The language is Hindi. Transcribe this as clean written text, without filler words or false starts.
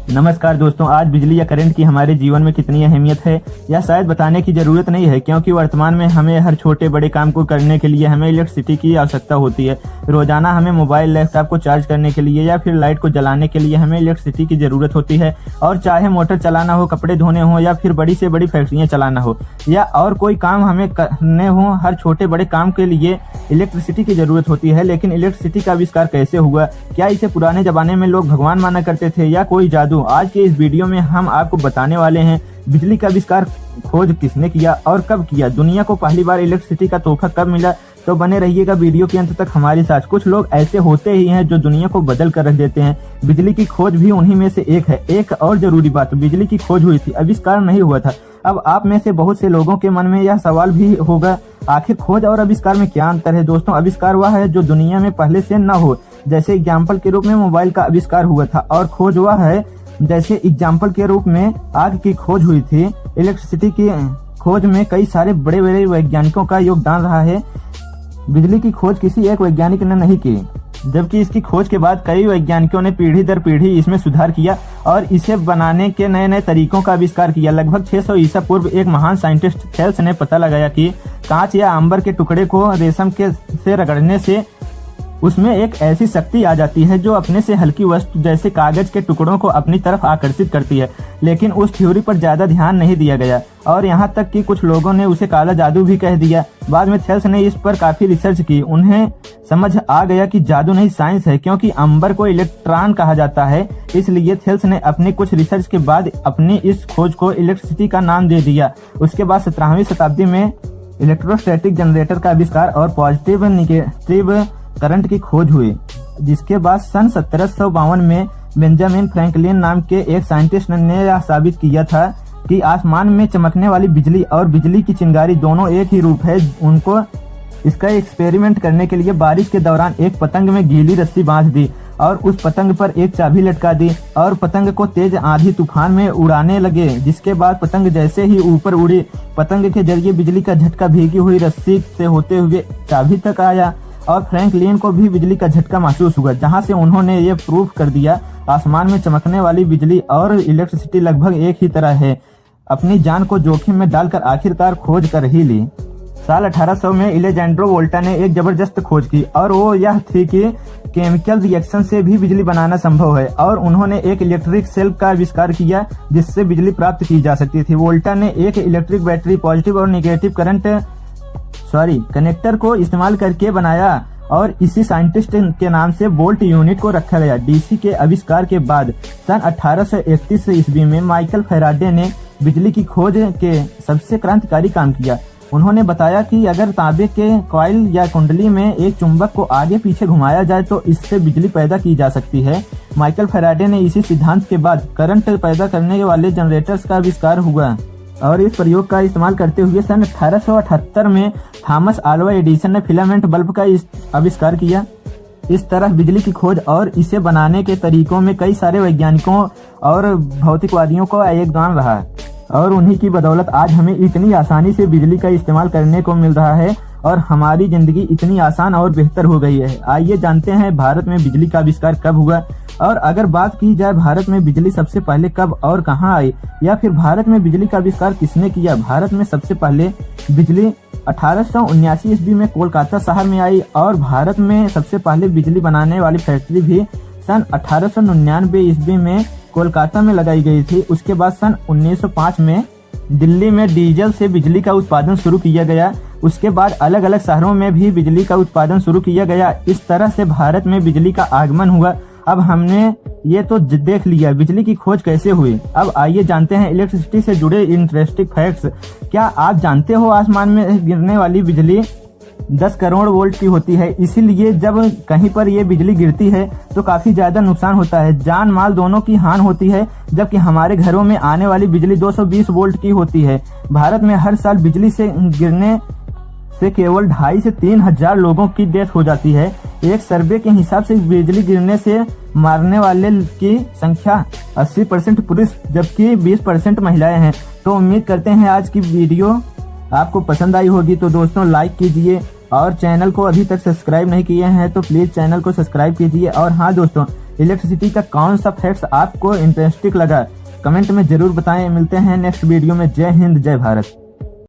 नमस्कार दोस्तों, आज बिजली या करंट की हमारे जीवन में कितनी अहमियत है यह शायद बताने की ज़रूरत नहीं है, क्योंकि वर्तमान में हमें हर छोटे बड़े काम को करने के लिए हमें इलेक्ट्रिसिटी की आवश्यकता होती है। रोजाना हमें मोबाइल लैपटॉप को चार्ज करने के लिए या फिर लाइट को जलाने के लिए हमें इलेक्ट्रिसिटी की ज़रूरत होती है। और चाहे मोटर चलाना हो, कपड़े धोने हो या फिर बड़ी से बड़ी फैक्ट्रियाँ चलाना हो या और कोई काम हमें करने हो, हर छोटे बड़े काम के लिए इलेक्ट्रिसिटी की ज़रूरत होती है। लेकिन इलेक्ट्रिसिटी का आविष्कार कैसे हुआ? क्या इसे पुराने ज़माने में लोग भगवान माना करते थे या कोई जादू? आज के इस वीडियो में हम आपको बताने वाले हैं बिजली का आविष्कार खोज किसने किया और कब किया, दुनिया को पहली बार इलेक्ट्रिसिटी का तोहफा कब मिला। तो बने रहिएगा वीडियो के अंत तक हमारे साथ। कुछ लोग ऐसे होते ही हैं जो दुनिया को बदल कर रख देते हैं। बिजली की खोज भी उन्हीं में से एक है। एक और जरूरी बात, बिजली की खोज हुई थी, आविष्कार नहीं हुआ था। अब आप में से बहुत से लोगों के मन में यह सवाल भी होगा, आखिर खोज और आविष्कार में क्या अंतर है? दोस्तों, आविष्कार वह है जो दुनिया में पहले से न हो। जैसे एग्जाम्पल के रूप में मोबाइल का आविष्कार हुआ था। और खोज वह है जैसे एग्जाम्पल के रूप में आग की खोज हुई थी। इलेक्ट्रिसिटी की खोज में कई सारे बड़े बड़े वैज्ञानिकों का योगदान रहा है। बिजली की खोज किसी एक वैज्ञानिक ने नहीं की, जबकि इसकी खोज के बाद कई वैज्ञानिकों ने पीढ़ी दर पीढ़ी इसमें सुधार किया और इसे बनाने के नए नए तरीकों का आविष्कार किया। लगभग 600 ईसा पूर्व एक महान साइंटिस्ट थेल्स ने पता लगाया कि कांच या अंबर के टुकड़े को रेशम के से रगड़ने से उसमें एक ऐसी शक्ति आ जाती है जो अपने से हल्की वस्तु जैसे कागज के टुकड़ों को अपनी तरफ आकर्षित करती है। लेकिन उस थ्योरी पर ज्यादा ध्यान नहीं दिया गया और यहाँ तक कि कुछ लोगों ने उसे काला जादू भी कह दिया। बाद में थेल्स ने इस पर काफी रिसर्च की। उन्हें समझ आ गया कि जादू नहीं, साइंस है, क्योंकि अंबर को इलेक्ट्रॉन कहा जाता है। इसलिए थेल्स ने अपनी कुछ रिसर्च के बाद अपनी इस खोज को इलेक्ट्रिसिटी का नाम दे दिया। उसके बाद 17वीं शताब्दी में इलेक्ट्रोस्टैटिक जनरेटर का आविष्कार और पॉजिटिव निगेटिव करंट की खोज हुई, जिसके बाद सन 1752 में बेंजामिन फ्रैंकलिन नाम के एक साइंटिस्ट ने यह साबित किया था कि आसमान में चमकने वाली बिजली और बिजली की चिंगारी दोनों एक ही रूप है। उनको इसका एक्सपेरिमेंट करने के लिए बारिश के दौरान एक पतंग में गीली रस्सी बांध दी और उस पतंग पर एक चाबी लटका दी और पतंग को तेज आंधी तूफान में उड़ाने लगे। जिसके बाद पतंग जैसे ही ऊपर उड़ी, पतंग के जरिए बिजली का झटका भीगी हुई रस्सी से होते हुए चाबी तक आया और फ्रैंकलिन को भी बिजली का झटका महसूस हुआ, जहां से उन्होंने ये प्रूफ कर दिया आसमान में चमकने वाली बिजली और इलेक्ट्रिसिटी लगभग एक ही तरह है। अपनी जान को जोखिम में डालकर आखिरकार खोज कर ही ली। साल 1800 में एलेजांड्रो वोल्टा ने एक जबरदस्त खोज की और वो यह थी कि केमिकल रिएक्शन से भी बिजली बनाना संभव है और उन्होंने एक इलेक्ट्रिक सेल का आविष्कार किया जिससे बिजली प्राप्त की जा सकती थी। वोल्टा ने एक इलेक्ट्रिक बैटरी पॉजिटिव और निगेटिव कनेक्टर को इस्तेमाल करके बनाया और इसी साइंटिस्ट के नाम से बोल्ट यूनिट को रखा गया। डीसी के आविष्कार के बाद सन 1831 ईस्वी में माइकल फैराडे ने बिजली की खोज के सबसे क्रांतिकारी काम किया। उन्होंने बताया कि अगर तांबे के कॉइल या कुंडली में एक चुंबक को आगे पीछे घुमाया जाए तो इससे बिजली पैदा की जा सकती है। माइकल फैराडे ने इसी सिद्धांत के बाद करंट पैदा करने वाले जनरेटर्स का आविष्कार हुआ और इस प्रयोग का इस्तेमाल करते हुए सन 1878 में थॉमस अल्वा एडिसन ने फिलामेंट बल्ब का आविष्कार किया। इस तरह बिजली की खोज और इसे बनाने के तरीकों में कई सारे वैज्ञानिकों और भौतिकवादियों का योगदान रहा और उन्हीं की बदौलत आज हमें इतनी आसानी से बिजली का इस्तेमाल करने को मिल रहा है और हमारी जिंदगी इतनी आसान और बेहतर हो गई है। आइए जानते हैं भारत में बिजली का आविष्कार कब हुआ और अगर बात की जाए भारत में बिजली सबसे पहले कब और कहां आई या फिर भारत में बिजली का आविष्कार किसने किया। भारत में सबसे पहले बिजली 1879 ईस्वी में कोलकाता शहर में आई और भारत में सबसे पहले बिजली बनाने वाली फैक्ट्री भी सन 1899 ईस्वी में कोलकाता में लगाई गई थी। उसके बाद सन 1905 में दिल्ली में डीजल से बिजली का उत्पादन शुरू किया गया। उसके बाद अलग अलग शहरों में भी बिजली का उत्पादन शुरू किया गया। इस तरह से भारत में बिजली का आगमन हुआ। अब हमने ये तो देख लिया बिजली की खोज कैसे हुई। अब आइए जानते हैं इलेक्ट्रिसिटी से जुड़े इंटरेस्टिंग फैक्ट्स। क्या आप जानते हो आसमान में गिरने वाली बिजली 10 करोड़ वोल्ट की होती है, इसीलिए जब कहीं पर ये बिजली गिरती है तो काफी ज्यादा नुकसान होता है, जान माल दोनों की हानि होती है। जबकि हमारे घरों में आने वाली बिजली 220 वोल्ट की होती है। भारत में हर साल बिजली से गिरने से केवल 2,500 से 3,000 लोगों की डेथ हो जाती है। एक सर्वे के हिसाब से बिजली गिरने से मारने वाले की संख्या 80% पुरुष जबकि 20% महिलाएं हैं। तो उम्मीद करते हैं आज की वीडियो आपको पसंद आई होगी। तो दोस्तों लाइक कीजिए और चैनल को अभी तक सब्सक्राइब नहीं किए हैं तो प्लीज चैनल को सब्सक्राइब कीजिए। और हाँ दोस्तों, इलेक्ट्रिसिटी का कौन सा फैक्ट्स आपको इंटरेस्टिंग लगा, कमेंट में जरूर बताएं। मिलते हैं नेक्स्ट वीडियो में। जय हिंद, जय भारत।